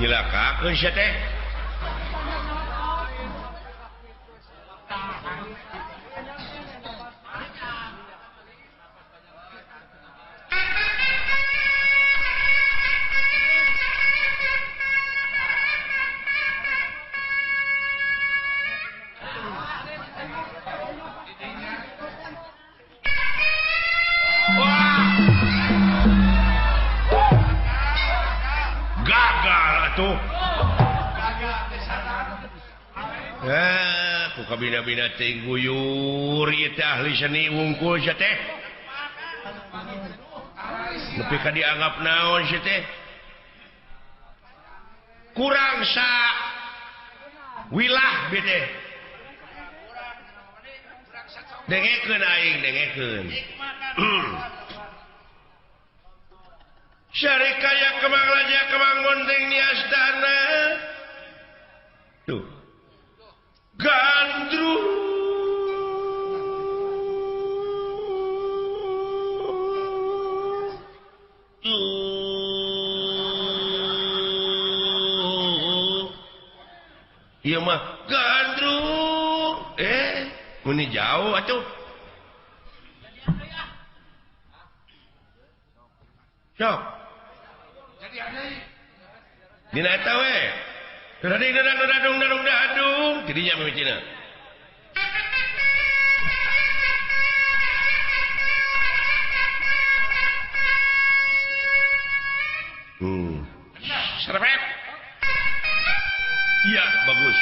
nyilakakeun sia teh. Bina-bina teh guyur ieu teh ahli seni wungkul sia teh. Nepi ka dianggap naon sia teh? Kurang sa wilah bieu teh. Dengekeun aing dengekeun. Syarikaya kemang laja kemang monteng di astana. Tuh. Gandrung iya mah gandrung meni jauh atuh sok dina eta we dadung tidinya mimicina serepet iya bagus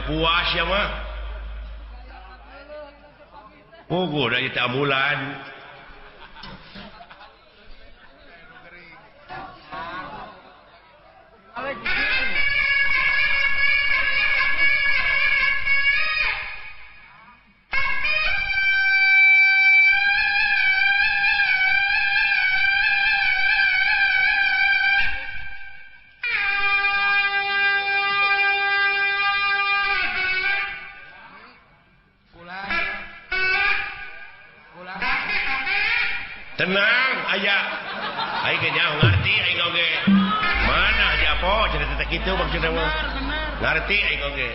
puas ya mah puguh dari tamulan tenang aya aing ge nyaho ngarti aing oge mana aja apa cerita kitu maksudna mah ngarti aing oge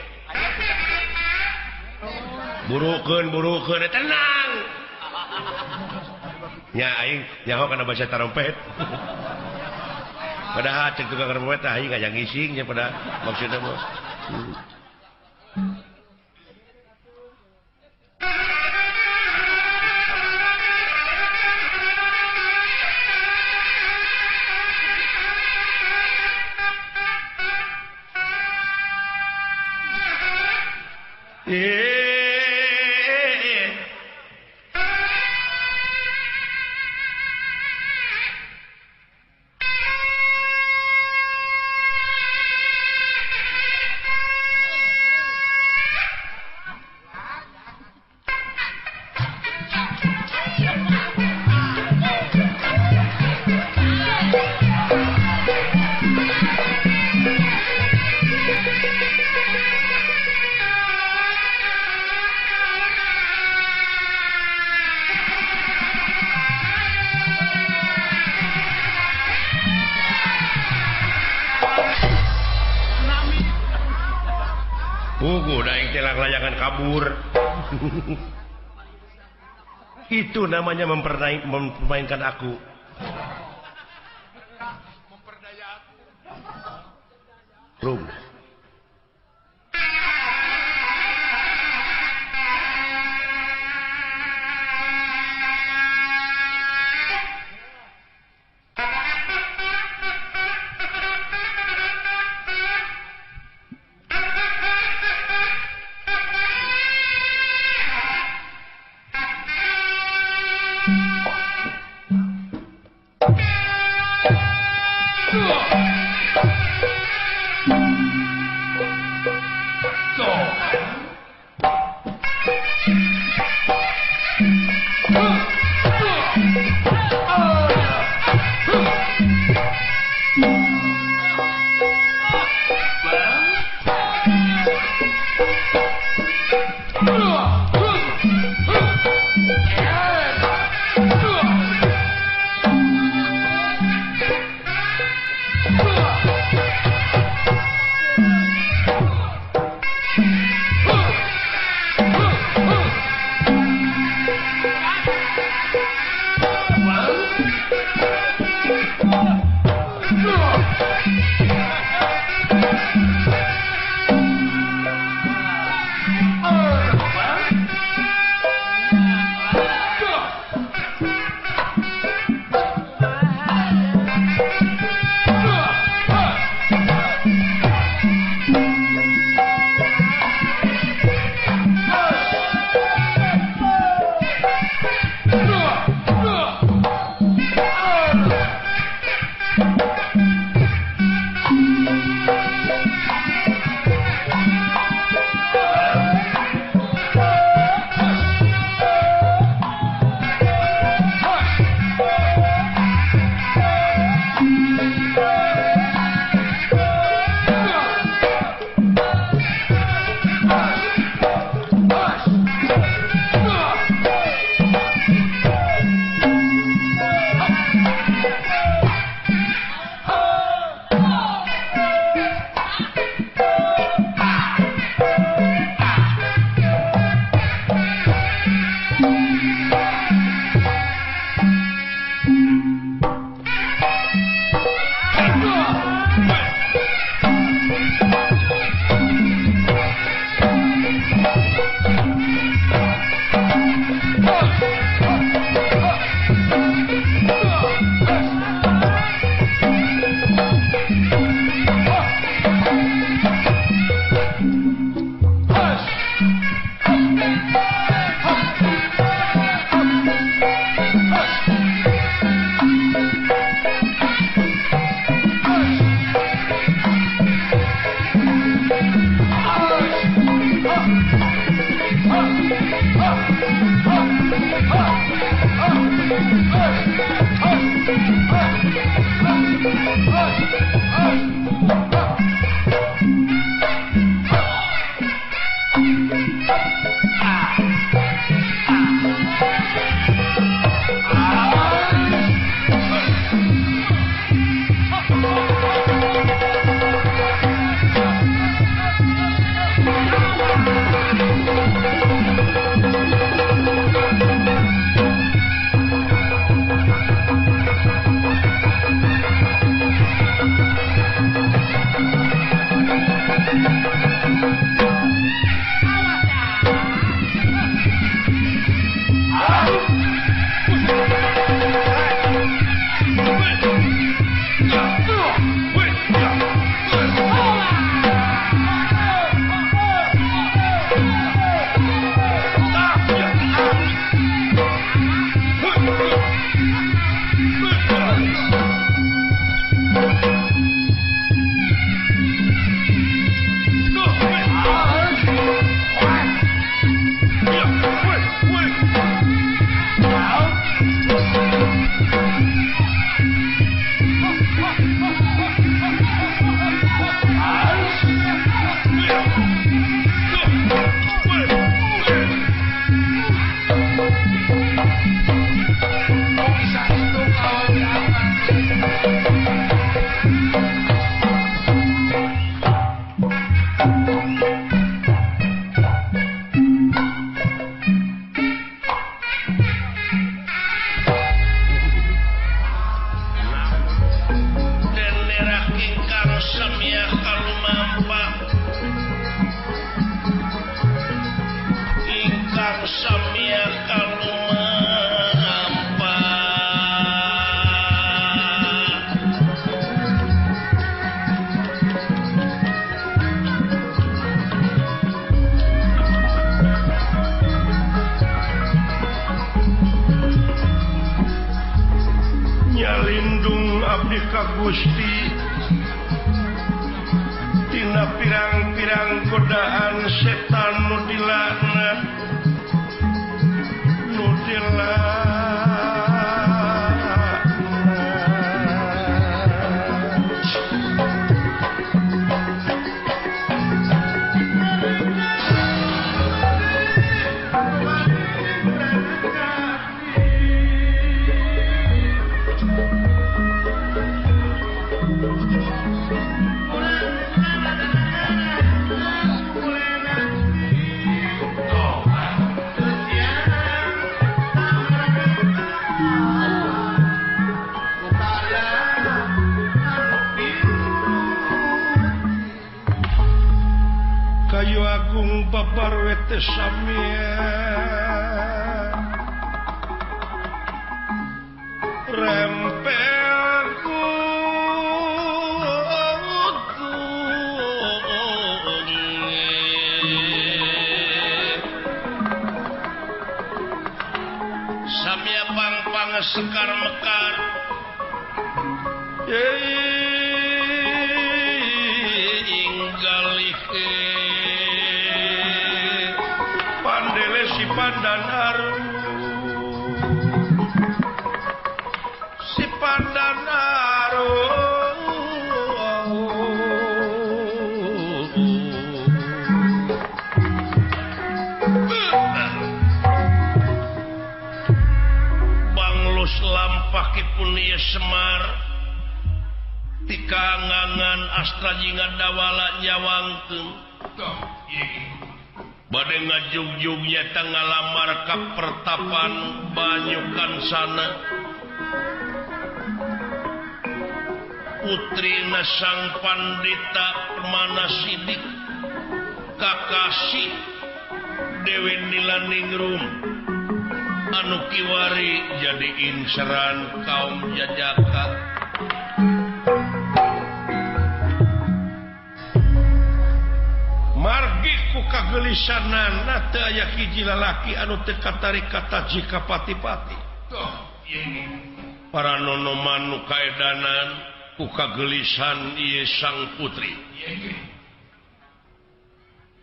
burukeun tenang nya aing nyaho kana bahasa trompet padahal cek tukang trompet aing ngajang ngising nya pada maksudna mah layangan kabur. Itu namanya mempermainkan aku. Memperdaya aku. Rum. abdi ka Gusti tina pirang-pirang godaan setan nu dilaknat nu Kayu agung babar wete samia rempelku samia pang-pang sekar mekar si pandan aru banglus lampah kipun ieu Semar tikangangan astra jingan dawala nyawangkeun bade ngajug-jugnya tengah lamar ka pertapan banyukan sana putrina sang pandita Permana Sidik kakasih Dewi Nilaningrum anu kiwari jadi inceran kaum Jajaka margi ku kagelisanan teu aya hiji lalaki anu teu katarik kata jika pati-pati para nonoman nu kaedanan ku kagelisan ieu sang putri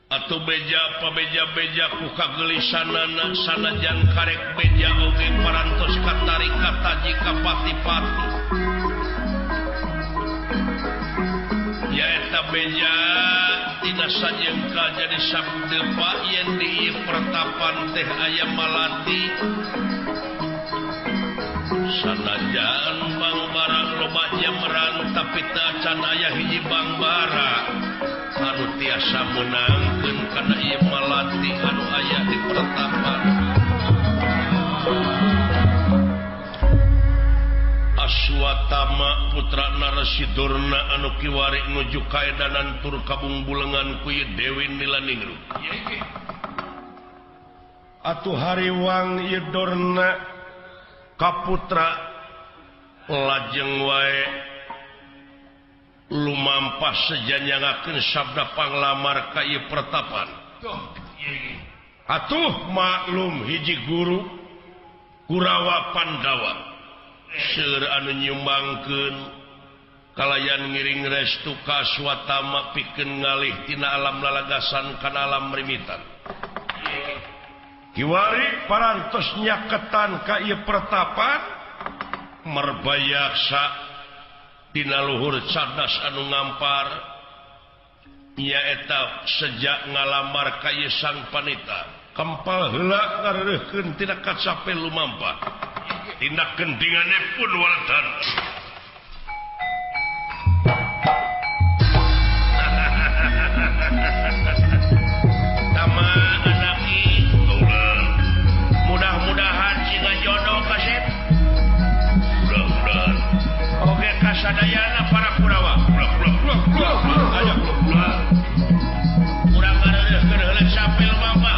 atuh beja pabeja-beja ku kagelisanana sanajan karek beja oge parantos katarik kata jika pati-pati yaeta beja tina sajengka jadi sabda pak yen di pertapan teh aya malati sanajan bang bara loba jamran tapi teu can aya hiji bang bara anu tiasa meunangkeun kana ieu malati anu aya di pertapan Aswatama putra Narasidurna anu kiwari nuju kaedanan tur kabungbulengan ku Dewi Nilaningrum atuh hariwang ieu Dorna kaputra lajeng wae lumampah sejanyangakeun sabda panglamar ka ieu pertapan atuh maklum hiji guru Kurawa Pandawa seueur anu nyumbangkeun kalayan ngiring restu ka Aswatama pikeun ngalih tina alam lalagasan kana alam rimitan kiwari parantos nyaketan ka ieu pertapan merbayaksa tina luhur cadas anu ngampar nyaeta sejak ngalamar ka ieu sang panita kempal heula ngareureukkeun tina kacape lumampah tina gendingane pun waldan tama anaki mudah-mudahan singa jodoh kasep mudah-mudahan oge kasadayana para Kurawa aja urang ngareureukkeun heula capel mama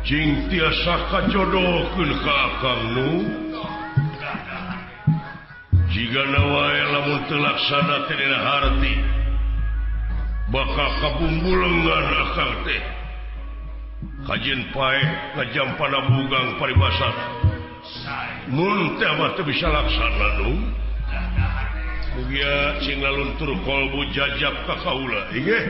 Jing tiasa kajodohkeun ka Akang nu jigana wae lamun teu laksana teh dina harti bakal kabumbulungan Akang teh kajen pae ngajampana bugang paribasa mun teh mah teu bisa laksana nu mugia cing laluntur kolbu jajab ka kaula inggih.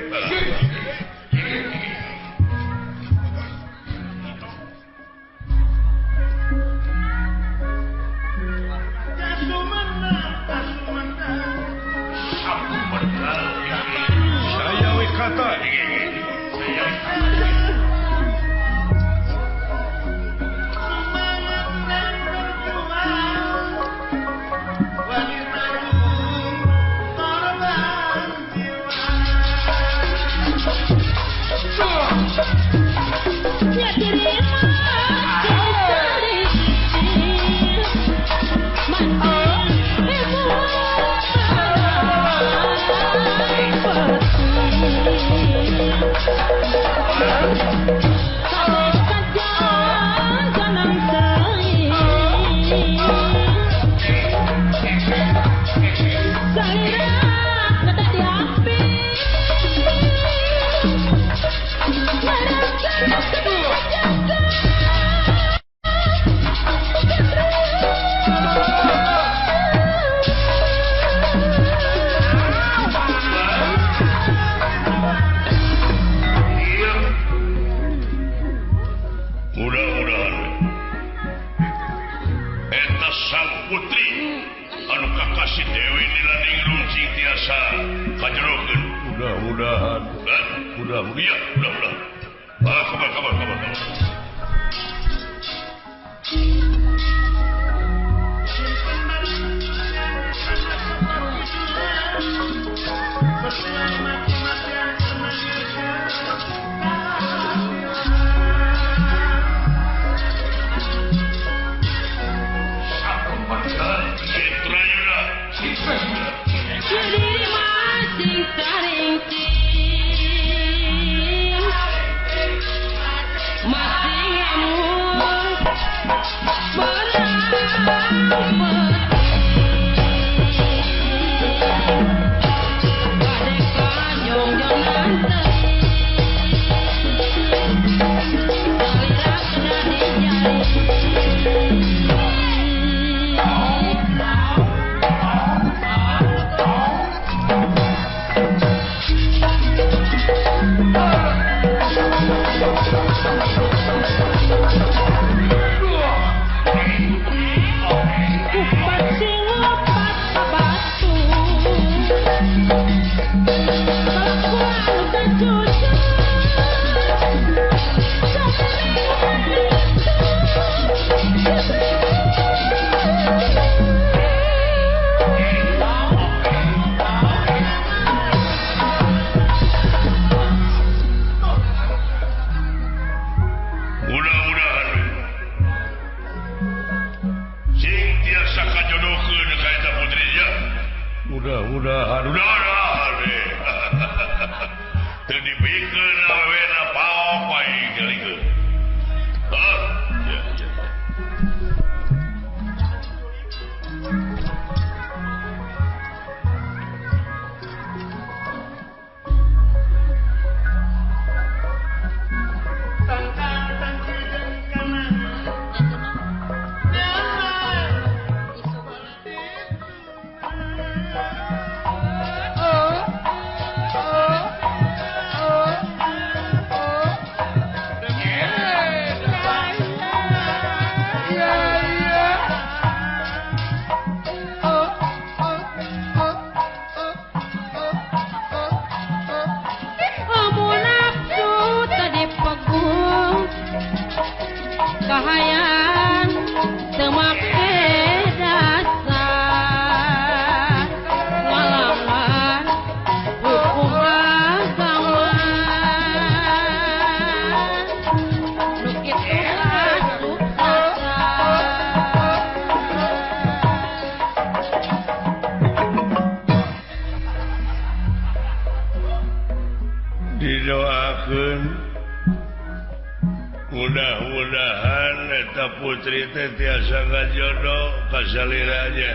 mudah-mudahan eta putri teh tiasa ngajodoh ka saliranya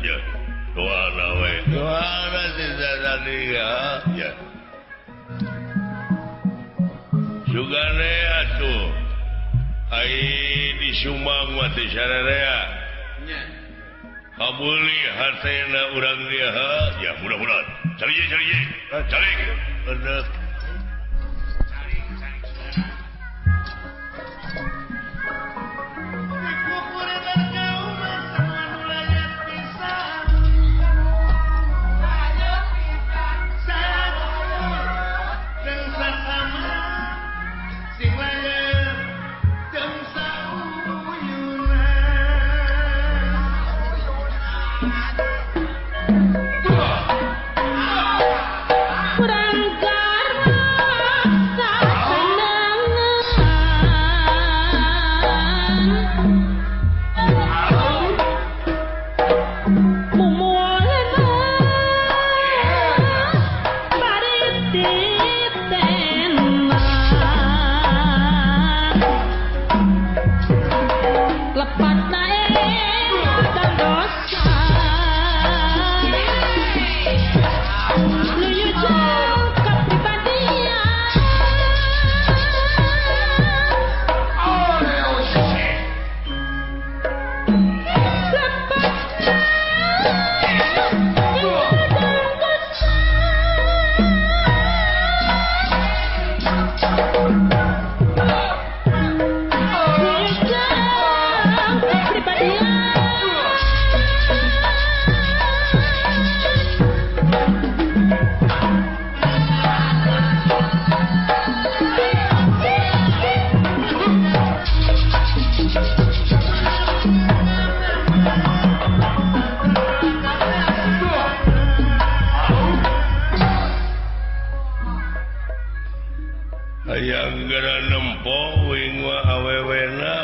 ya doana we doana sisa tadi ya sugane atuh ai di Sumang mah teh sararea nya kabuli hatena urang dia ya mudah-mudahan cari bener hayang gara nempo wing wa awewena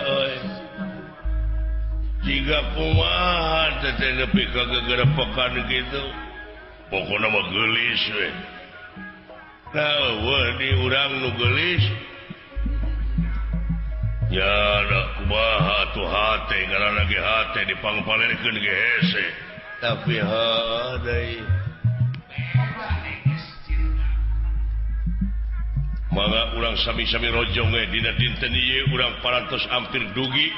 jika kumaha teh nepi ka gegerepekan kitu pokona mah geulis we nah weuh di urang nu geulis nya da kumaha atuh hate ngaranna ge hate dipangpalerkeun ge hese tapi deui mangga urang sami-sami rojong we dina dinten ieu urang parantos ampir dugi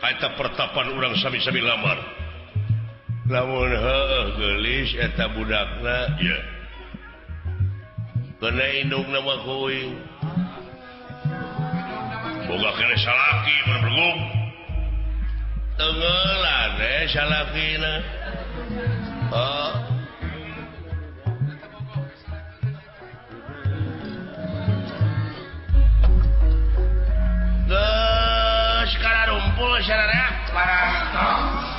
kaita pertapan urang sami-sami lamar lamun heueuh geulis eta budakna ya kena indungna mah kuing boga kene salaki mun bergum teungeulan salakina skala rumpul sararea parang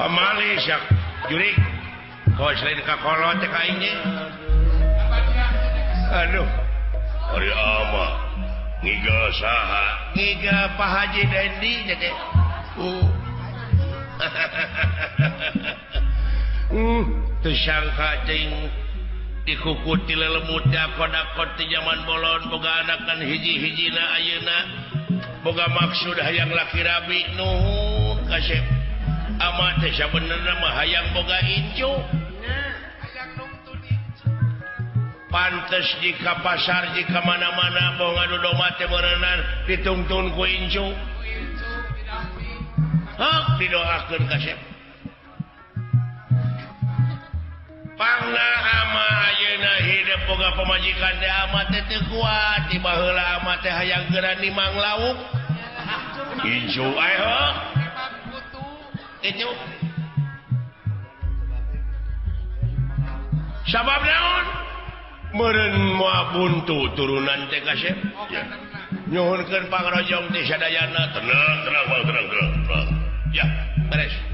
pamali sak jurik kawas lain ka kolot teh ka inje aduh ari ama ngiga saha ngiga Pak Haji Dendi teh teu sangka teuing dikukuti lelemutnya kodakot di zaman bolon boga anakan hiji-hijina ayeuna boga maksud hayang laki rabi nuhun kasep amat teh sabenerna mah hayang boga incu pantes jika pasar jika mana-mana boga ngadu domba teh berenang ditungtun ku incu hak didoakeun kasep pangna ama ayeuna hidup boga pamajikan teh amat teh kuat di baheula amat teh hayang geura nimang lauk incu ayo incu sabab naon meureun moal buntu turunan teh kasep nyuhunkeun pangrojong teh sadayana tenang ya beres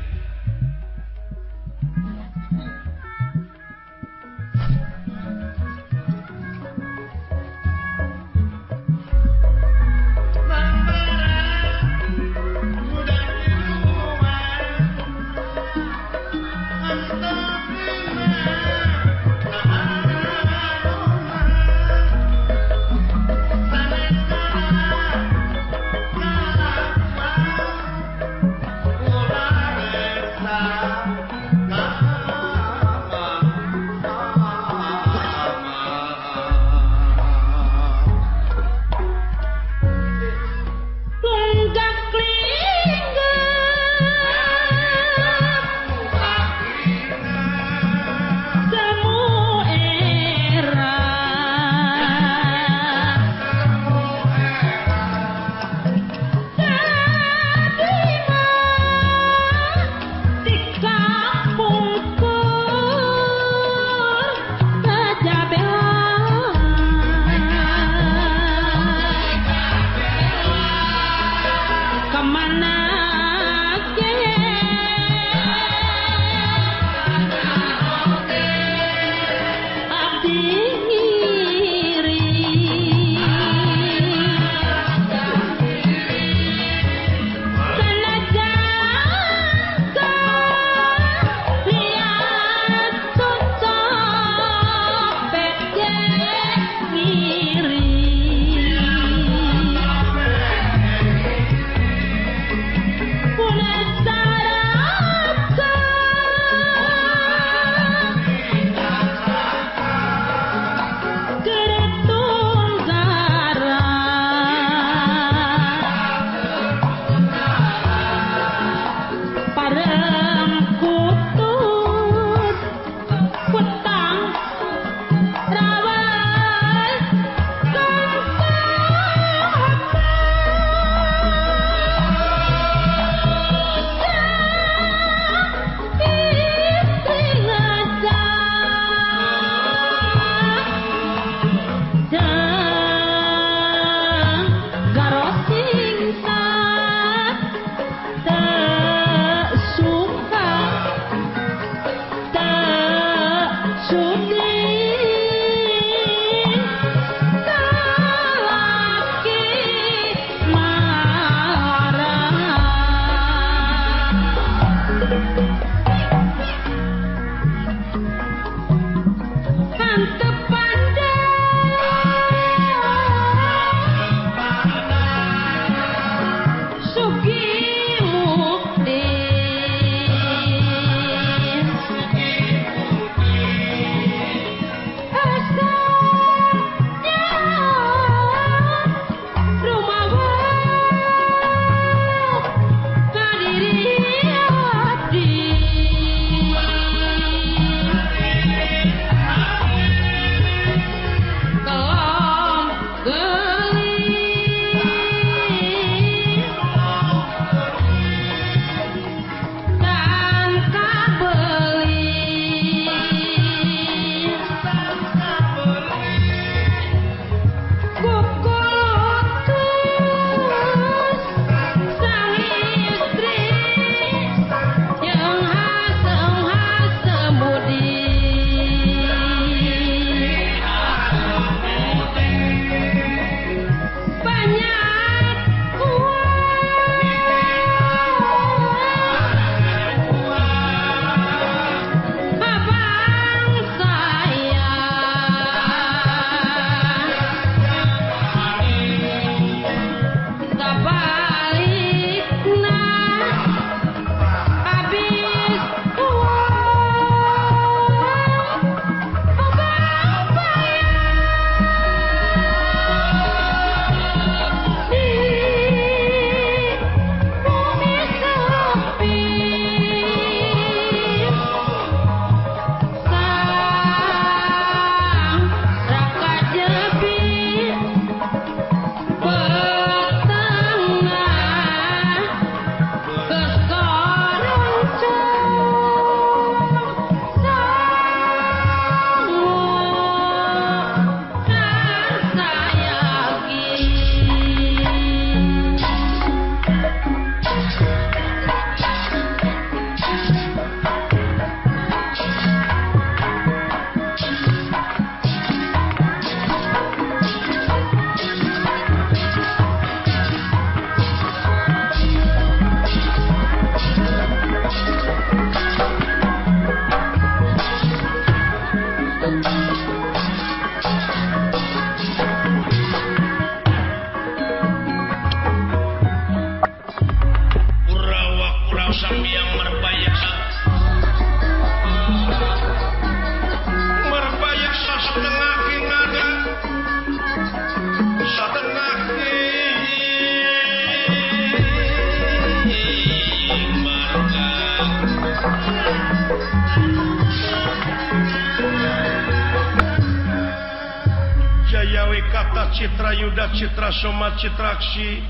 kata Citra Yuda Citra Soma Citraksi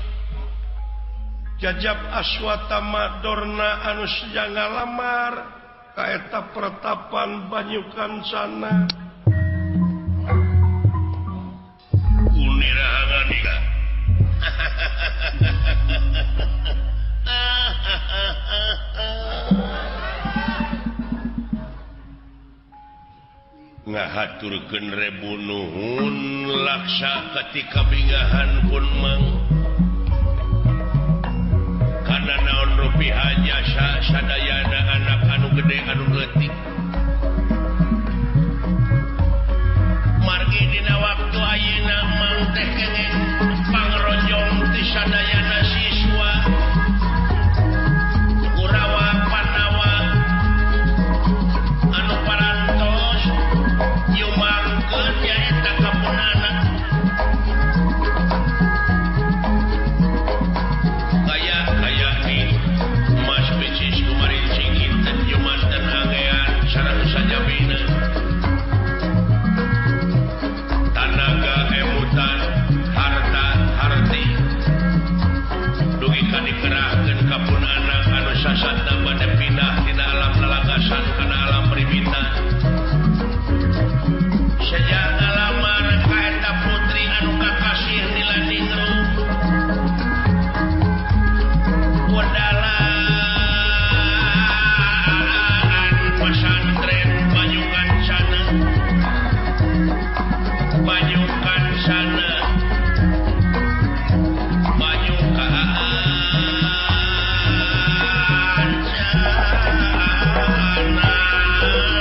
Jajab Aswatama Dorna anus jangan lamar kaeta pertapan Banyukan sana unirahangan nika ngahaturkeun rebu nuhun laksa ketika bingahan pun mang kana naon rupiah jasa sadayana anak anu gede anu leutik margi dina waktu ayeuna mang teh kenging pangrojong ti sadayana siswa Kurawa Pandawa anu parantos nyumangkeun nyaeta kapunana kaya di Mas Becis kumarin singkinten jumanten angean sareng sajabina tanaga emutan harta harti dugi ka dikerahkeun kapunana anu sasatna bade pindah tina alam lalagasan kana alam primitan sejak ngalamar kaeta putri anu kakasih di Landingru wedalaan pesantren Banyukan sana Banyukan sana Banyukan sana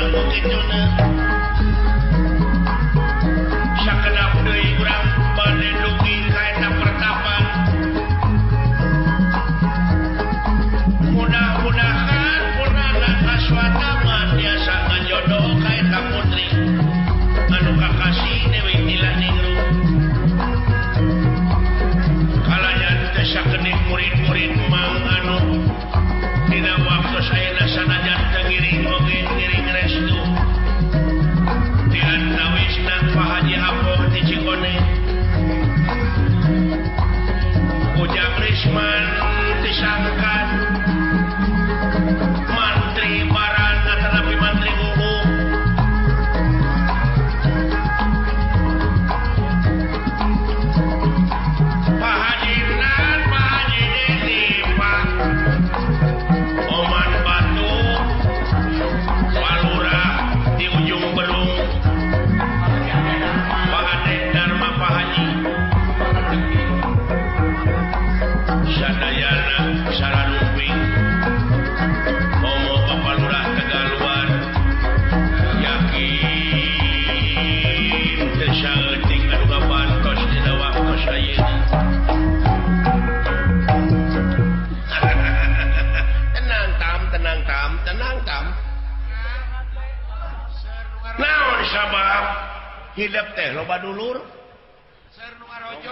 begituna sakedap deui urang bade dugi kaeta pertapan mudah-mudahan punana Aswatama biasa ngajodoh kaeta putri anu kakasih Dewi Tilandingru kalayan teh sakedik murid-murid mang anu dina waktu saena sanajan teu ngiring oge ngiring restu ti antawisna Pak Haji Apoh ti Cikone Ujang Risman ti Sangkan Mantri Baran atanapi Mantri Umum Pak Haji Nan Pak Haji Dedi Pak Oman Batu Pak Lurah di ujung Berung Pak Adek Dharma Pak Haji sadayana Saranuping Momo Bapak Lurah Tegaluar yakin teu saeutik anu ngabantos dina waktu sayeuna tenang tam naon sabab hidup teh loba dulur ser nu ngarojo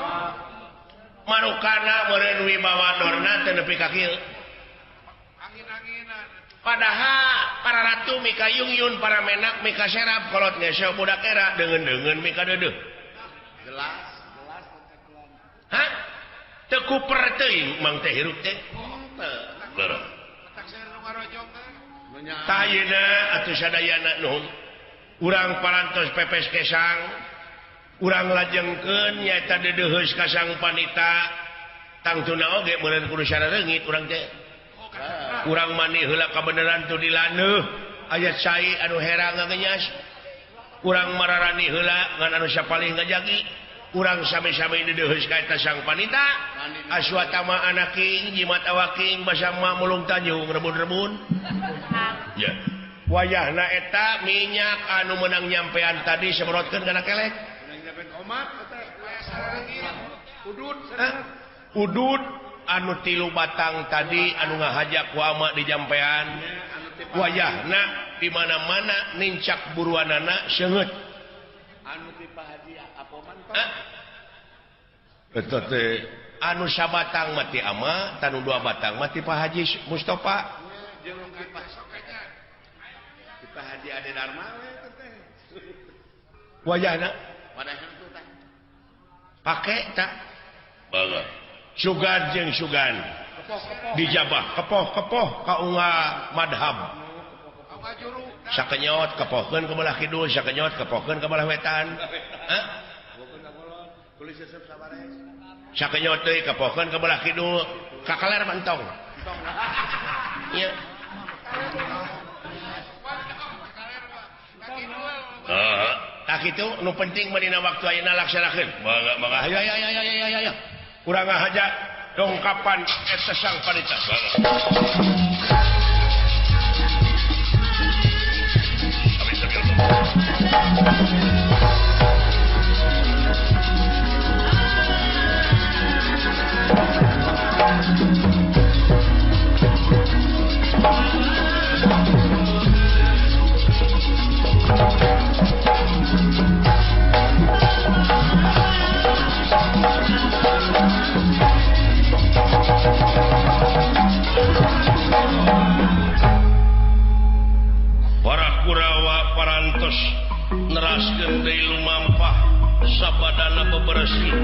marukana meureun wibawa dorna teu nepi ka kieu angin-anginan padahal para ratu mika yungyun para menak mika serap kolot ngeseo budak era deungeun-deungeun mika deudeuh gelas hah teu kuper teuing mang teh hirup teh teu tayina atuh sadayana nuhun urang parantos pepes kesang urang lajengkeun nyaeta dedeuheus ka sang panita tangtuna oge meureun kudu sarareungit urang teh urang mani heula kabeneran tu dilaneuh aya cai anu herang ngagenyas urang mararani heula ngan anu sapalih ngajagi urang sami-sami dedeuheus ka eta sang panita Aswatama anaking jimat awaking basama mulung Tanjung rebun-rebun ya wayahna eta minyak anu meunang nyampean tadi semrotkeun kana kelek udud anu 3 batang tadi anu ngahajak ku ama di jampean wayahna di mana-mana nincak buruanana seungeut anu ti Pak Haji Apoman eta teh anu sabatang mati ama tanu 2 batang mati Pak Haji Mustofa jeung Pak Haji Ade Dharma wayahna pakai tak sugan jeung sugan dijabah kepoh kaunga madhab sakenyot kepohkeun ke belah kidul sakenyot kepohkeun ke belah wetan sakenyot deui kepohkeun ke belah kidul kakaler mantong ieu tak itu nu penting medina waktu ayeuna laksanakeun mangga aya urang ngahaja dongkapan eta sang panita neraskeun deui lumampah sabadana bebersih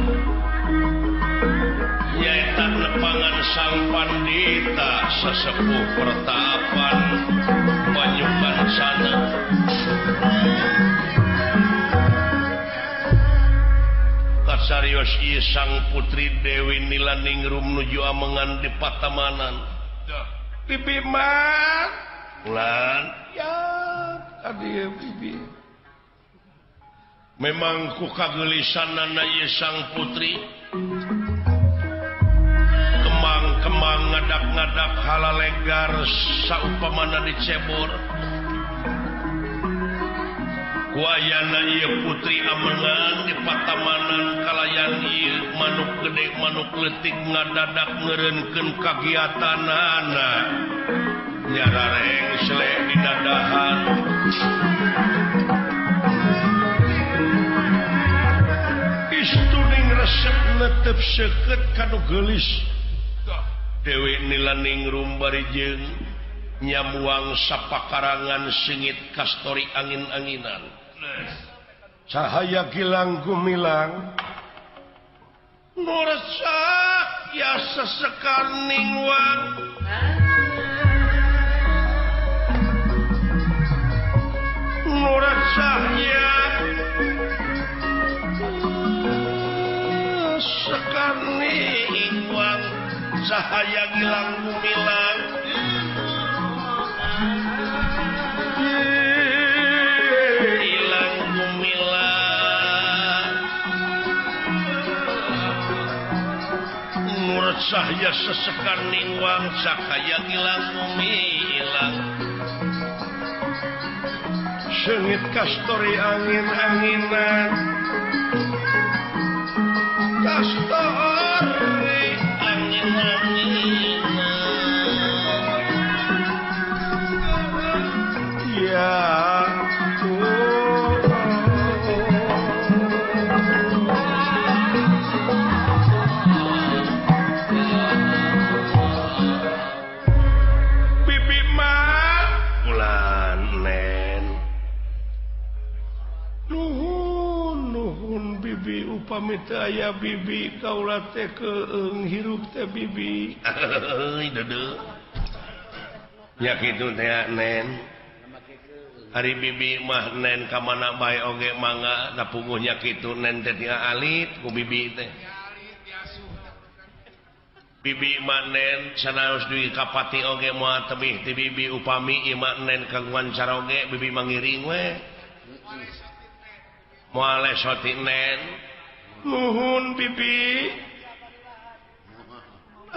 nyaeta nepangan sang pandita sesepuh pertaapan Banyukan sana kasarios ieu sang putri Dewi Nilaningrum nuju amengan di patamanan bibi mah ulan ya adieu bibi memang ku kagelisanana ieu sang putri kemang-kemang ngadak-ngadak halalegar saupamana dicebor ku ayana ieu putri amengan di patamanan kalayan ieu manuk gede manuk leutik ngadadak ngeureunkeun kagiatanana nyarareng sele didadahan istuning resep netep seukeut kanu geulis Dewi Nilaningrum bari jeung nyamuang sapakarangan sengit kastori angin-anginan cahaya gilang gumilang nuresak ya sesekarning wang nurat cahya sekarning wang cahaya gilang gumilang gilang gumilang nurat cahya sesekarning wang cahaya gilang gumilang sengit kastori angin-anginan kastori angin-anginan ya bibi mah ulan nen nuhun bibi upami teu aya bibi kaula teh keung hirup teh bibi deudeu nya kitu teh nen hari bibi mah nen ka mana bae oge mangga da punguhnya kitu nen teh tinggal alit ku bibi teh bibi mah nen sanaos duwi kapati oge moal tebih ti bibi upami ieu mah nen kagungan cara oge bibi mangiring we moal lesoti nen nuhun bibi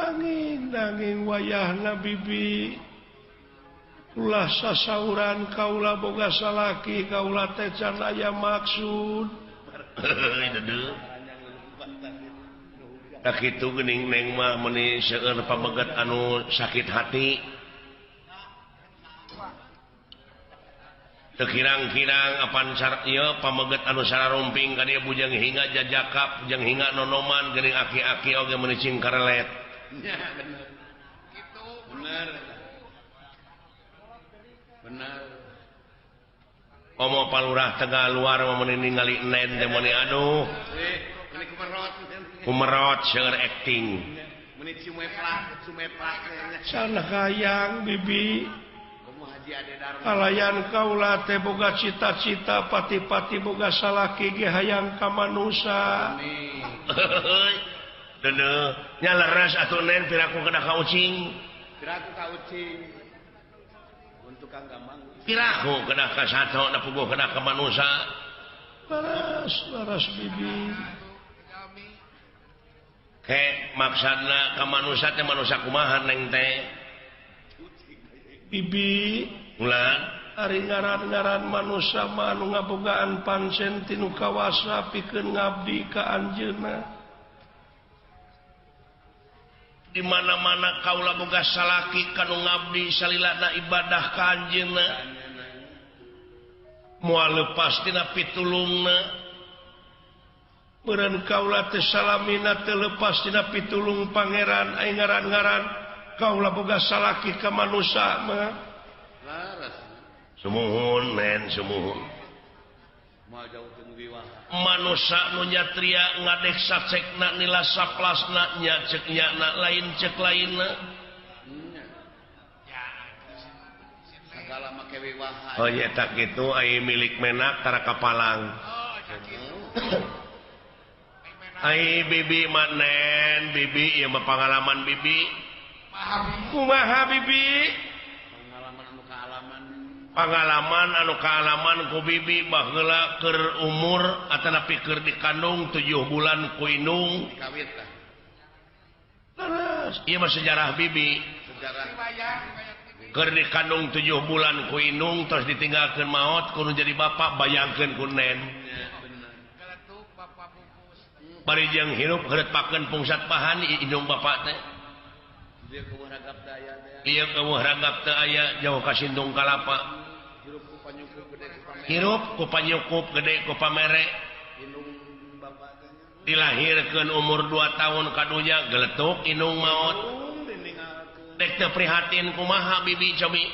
angin wayahna bibi ulah sasauran kaula boga salaki kaula teh can aya maksud tak kitu geuning neng mah meuni seueur pameget anu sakit hati teu kirang-kirang apan ieu pameget anu sararumping ka dieu bujang hinga jajakap bujang hinga nonoman geuning aki-aki oge meuni cing karelet ya bener kitu bener Omo palurah tengah luar meuni ningali nen teh meuni aduh kumerot seur acting sana hayang bibi kalayan kaula teh boga cita-cita pati-pati boga salaki ge hayang ka manusa deuneu nya leres atuh nen piraku kena kaucing untuk kang gamang piraku kena ka sato na puguh kena ka manusa laras bibi maksudna ka manusa teh manusa kumaha neng teh bibi ulah ari ngaran-ngaran manusa mah anu ngabogaan pancen tinu kawasa pikeun ngabdi ka anjeunna di mana-mana kaula boga salaki kanu ngabdi salilana ibadah ka anjeunna moal leupas tina pitulungna meureun kaula teh salamina teu leupas tina pitulung pangeran ai ngaran-ngaran kaula boga salaki ka manusa mah sumuhun men sumuhun manusa nu nyatria ngadeksa cekna nila saplasna nya cek nyana lain cek lainna oh iya tak gitu ai milik menak tara kapalang ai bibi manen bibi ieu mah pangalaman bibi kumaha bibi pengalaman anu kaalaman ku bibi baheula keur umur atanapi keur dikandung 7 bulan ku indung terus ieu mah sejarah bibi keur dikandung 7 bulan ku indung terus ditinggalkeun maot kudu jadi bapak bayangkeun ku nen bari jeung hirup heureutpakeun pungsat pahan indung bapak teh ieu keueuh ragap teu aya jauh ka sindung kalapa hirup ku panyukup gede ku pamere dilahirkeun umur 2 tahun kadunya geletuk indung maot dek teu prihatin kumaha bibi cobi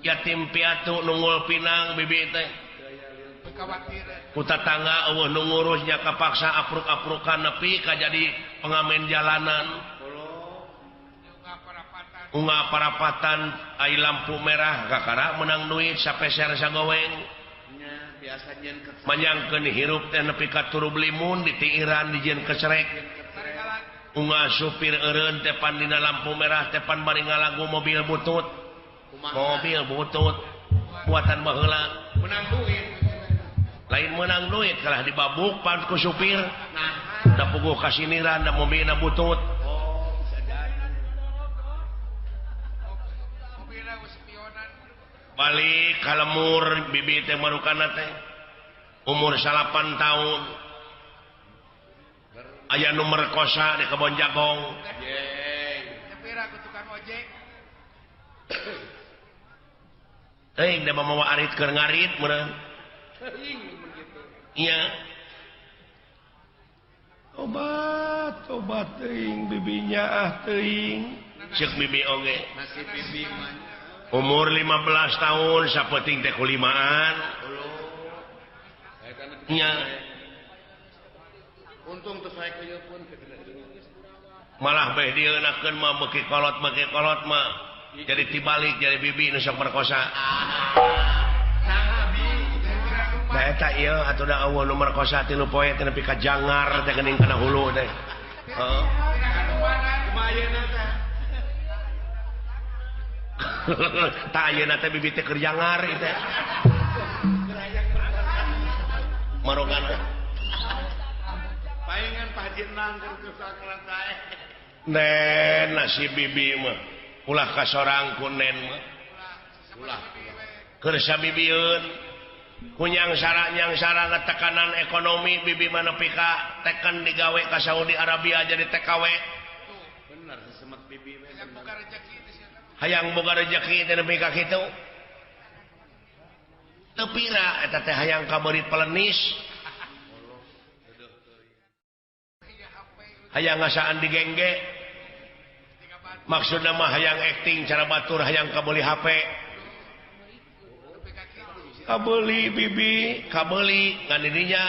yatim piatu nunggul pinang bibi teh ku tatangga eueuh nu ngurusnya kapaksa apruk-aprukan nepi ka jadi pengamen jalanan unggah parapatan ai lampu merah kakara menang duit sapeser sagoweng manyangkeun hirup teh nepi ka turu limun ditiiran dijieun kecerek unggah supir eureun teh pan dina lampu merah teh pan bari ngalagu mobil butut buatan baheula menang duit lain menang duit kalah dibabuk pan ku supir da puguh kasiniran da mobilna butut balik kalemur bibi teh marukana teh umur 8 tahun aya nu merkosa di kebon jagong teuing da mamawa arit keur ngarit meureun iya obat teuing bibinya teuing ceuk bibi oge nasib bibi mah umur 15 tahun sapeting teh kulimaan nya untung teu sae kieu pun malah bae dieunakeun mah beki kolot mah jadi tibalik jadi bibi nu sok merkosa da eta ieu atuh da eueuh nu merkosa 3 poe teh nepi ka jangar teh geuning kana hulu teh heeh tak ayeuna teh bibi teh keur jangar ieu teh marogana paingan pajinang keur kusaklan sae nen nasib bibi mah ulah kasorang ku nen mah ulah keur sabibieun kunyang sara tekanan ekonomi bibi mah nepi ka teken digawe ka Saudi Arabia jadi TKW bener semet bibi hayang boga rezeki teh nepi ka kitu teu pira eta teh hayang kabeurit pelenis hayang ngasaan digengge maksudna mah hayang acting cara batur hayang kabeuli HP kabeuli bibi kabeuli ngan dirinya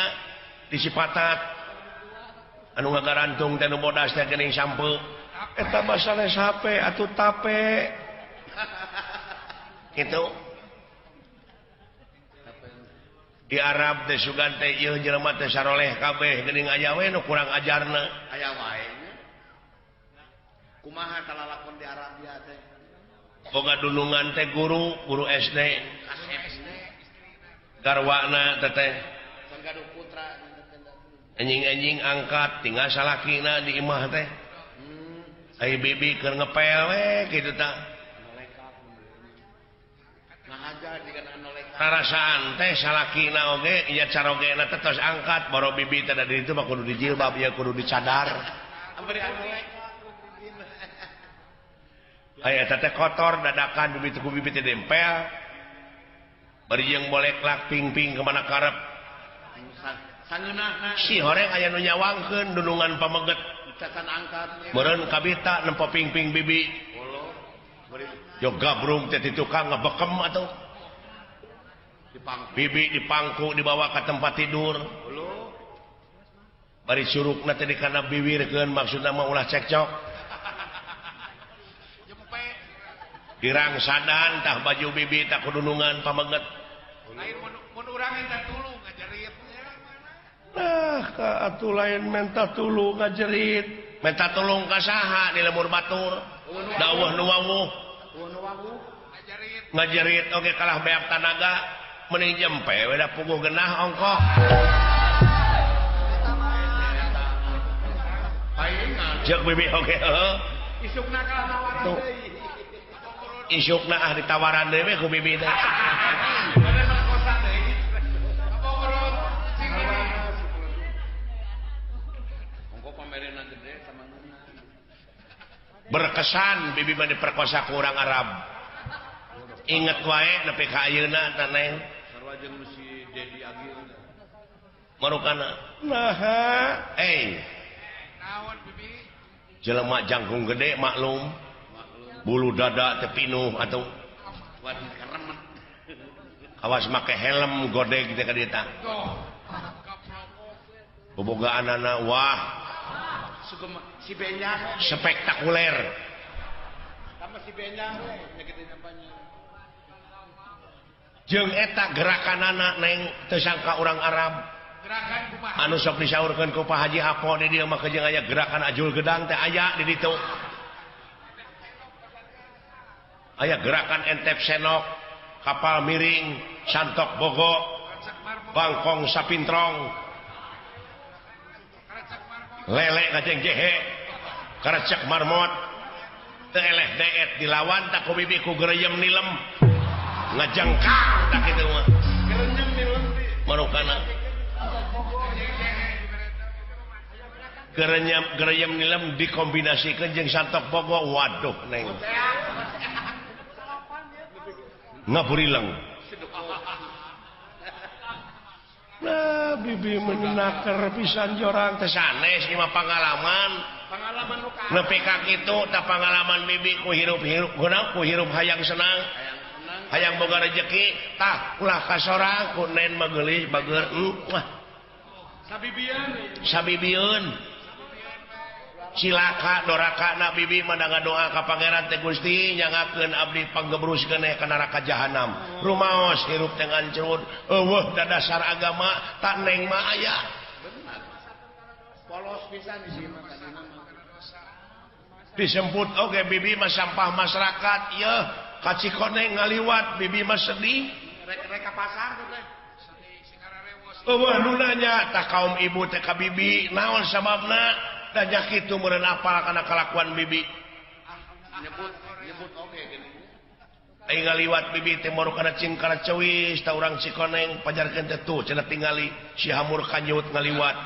disipatat anu ngagarantung teh nu bodas teh geuning sampe eta basane sape atuh tape kitu di Arab teh sugan teh ieu jelema teh saroleh kabeh geuning aya we nu kurang ajarna aya wae kumaha kalalakon di Arabia teh boga dulungan teh guru SD garwana teteh gaduh putra anjing-anjing angkat tinggal salakina di imah teh ai bibi keur ngepel we kitu tah ngahajar dikeun anolekan rarasaan teh salakina oge nya carogena teh tos angkat baro bibi teh da ditu mah kudu dijilbab ya kudu dicadar ambari anolekan aya eta teh kotor dadakan bibi tuku bibi teh dempel bari jeung bolek lak ping-ping kemana karep sangeunahna si horeng aya nu nyawangkeun dulungan pameget cacan angkat meureun kabita nempo ping-ping bibi yo gabrung teh ti tukang ngebekem atuh bibi dipangku dibawa ke tempat tidur bari surukna teh dikana biwirkeun maksudna mah ulah cekcok dirangsadan tah baju bibi tah kudunungan pameget lain mun urang eta tulung ngajerit nah ka atuh lain menta tulung ngajerit menta tulung ka saha di lemur batur dawuh nu wawuh ngajerit oge kalah beak tanaga mending jempe we da puguh genah ongkoh jeung bibi oge heuh isukna kalah tawaran deui isukna ditawaran deui ku bibi teh berkesan bibi mah diperkosa ku urang Arab inget wae nepi ka ayeuna teh neng sarua jeung si Dedi Agil marukana naha naon bibi jelema jangkung gede maklum bulu dada teh pinuh atuh wadih keremet awas make helm godeg teh ka dieu tah bobogaanana wah si Benjang spektakuler sama si Benjang we nyakitin apanya jeung eta gerakanana neng teu sangka urang Arab gerakan kumaha anu sok disaurkeun ku Pak Haji Apo di dieu mah jeung aya gerakan ajul gedang teh aya di ditu aya gerakan entep senok kapal miring santok bogo bangkong sapintrong lele kaceng jehe karecek marmot teu eleh deet dilawan tak ku bibi ku gereyem nilem ngajengkang tak kitu mah gereyem nilem marukana gereyem nilem dikombinasikeun jeung santok bogo waduh neng ngaburileng nah bibi menaker pisan jorang teh sanes ieu mah pangalaman nu ka nepi ka kitu tah pangalaman bibi ku hirup-hirup geuna ku hirup hayang senang hayang boga rezeki tah ulah ka sorang ku nen mah geulis bageur wah sabibieun cilaka doraka na bibi mah doa ka pangeran teh Gusti nyangakeun abdi panggebruskeun ka neraka jahanam rumaos hirup teh ngancrut eueuh da dasar agama tak neng mah aya polos pisan di mah tadina mah disebut oge bibi mah sampah masyarakat ieu ka Cikoneng ngaliwat bibi mah sedih rek ka pasar teh eueuh nu nanya tah kaum ibu teh ka bibi naon sababna dan kitu meureun apal kana kalakuan bibi nyebut oge gini ai ngaliwat bibi teh moro kana cing kana ceuwis ta urang Cikoneng pajarkeun teh tuh cenah tingali si hamur kanyut ngaliwat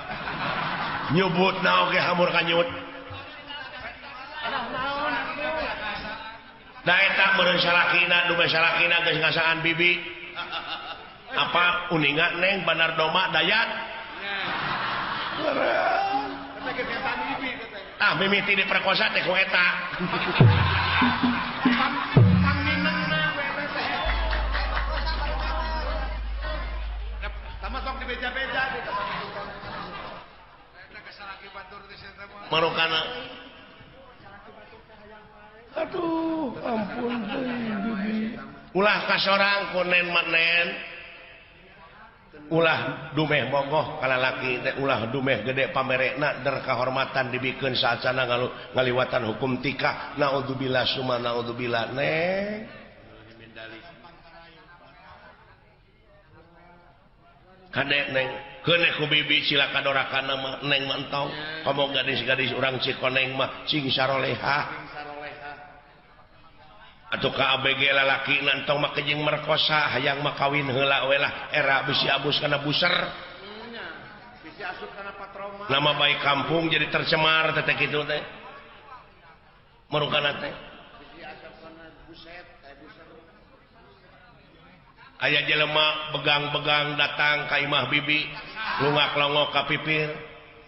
nyebutna oge hamur kanyut da eta meureun salakina dume salakina geus ngasaan bibi apa uninga neng Bandar Doma Dayat ah mimiti diperkosa teh ku eta sama sok di beja-beja gitu marokana aduh ampun bibi ulah kasorang kunen manen ulah dumeh bogoh kalalaki teh ulah dumeh gede pamerekna der kahormatan dibikeun saacana ngaliwatan hukum tikah naudzubillah summa naudzubillah neng kadek neng keuneh ku bibi sila kadorakana mah neng mah entong komo gadis-gadis urang Cikoneng mah cing saroleha atuh ka ABG lalaki nantong mah kejing merkosa hayang mah kawin heula we lah era bisi abus kana buser bisi asup kana patroma nama baik kampung jadi tercemar teh kitu teh marukana teh bisi asup kana buset buser aya jelema begang-begang datang ka imah bibi lungak-longok ka pipir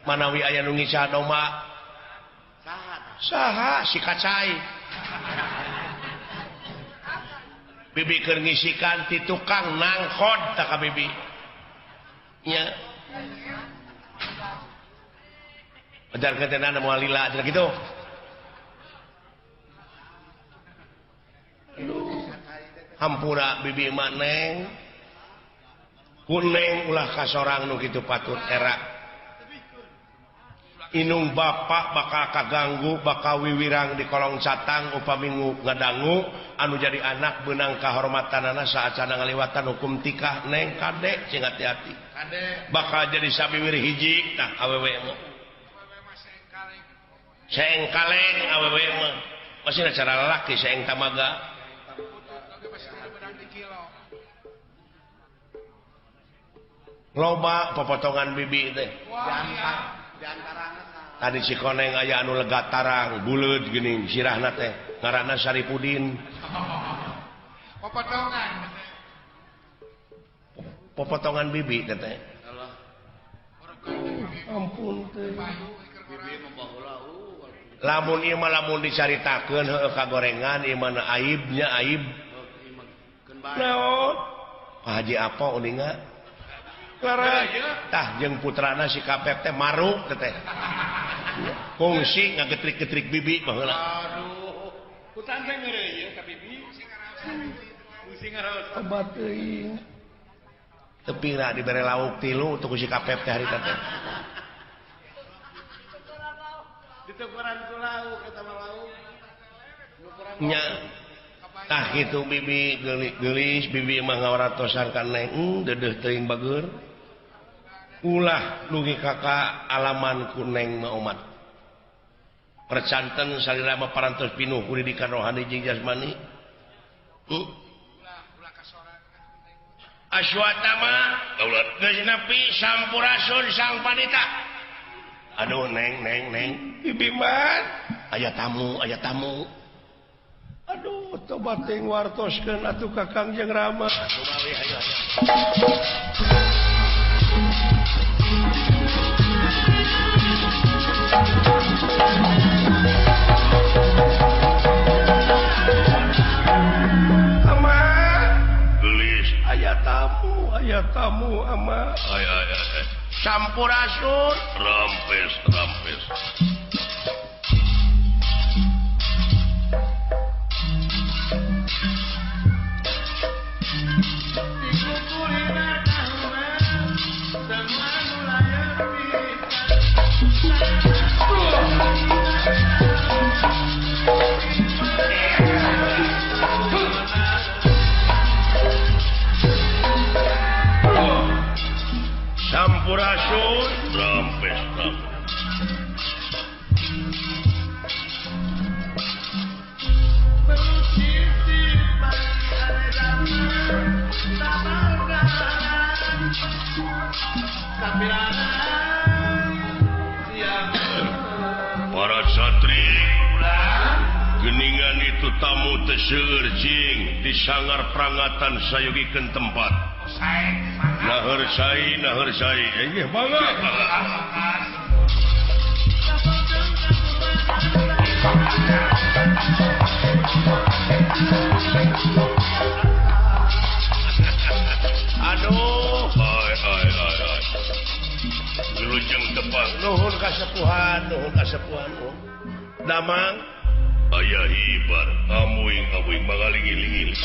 manawi aya nu ngisa domba saha si kacai bibi keur ngisikan ti tukang nangkod tak ka bibi nya ajar ketenan moal lila ajar gitu hampura bibi mak neng kuneng ulah kasorang nu kitu patut era inung bapak bakal kaganggu bakal wiwirang di kolong catang upami ngadangu anu jadi anak benang kahormatanana saacana ngaliwatan hukum tikah neng kadek cing hati-hati bakal jadi sabiwir hiji tah awewe mah seeng kaleng awewe mah masih cara lelaki seeng tamaga loba pepotongan bibi teh tadi Cikoneng aya anu lega tarang buleud geuning sirahna teh ngaranna Saripudin popotongan bibi teh ampun teh lamun ieu mah lamun dicaritakeun heueuh kagorengan ieu mah aibnya aib naon Pak Haji apa uninga Lara tah jeung putrana si Kapep teh maruk teh kongsi ngagetrik-getrik bibi baheula aduh putan teh ngeureuy ieu ka bibi pusing ngaros obat teuing tepira dibere lauk 3 untuk si Kapep teh harita teh diteguran ku lauk eta mah lauk nya tah kitu bibi geulis bibi mah ngawaratosan ka neng deudeuh teuing bageur ulah nugi kakak alaman ku neng mah umat percanten salira mah parantos pinuh ku didikan rohani jeung jasmani aswatama geus nepi sampurasun sang panita aduh neng bibi mah aya tamu aduh tobat teuing wartoskeun atuh Kakang jeung Rama kumawi hayu ama gelis aya tamu ama aya sampurasun rampes sampurasun rampes para satri geningan itu tamu teu seueur cing disangar prangatan sayogikeun tempat naheur sai inggih bangga aduh ai wilujeng tepang nuhun kasepuhan damang aya hibar amuing mangaling-iling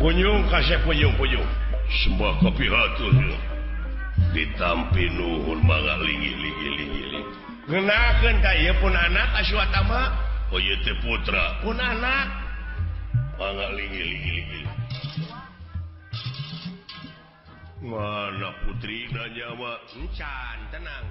punyung kasih punyung sembah kopi hatur ditampi nuhun mangaling-iling ngenakeun ka ieu pun anak Aswatama oh ieu teh putra pun anak mangaling-iling mana putri nanya mah encan tenang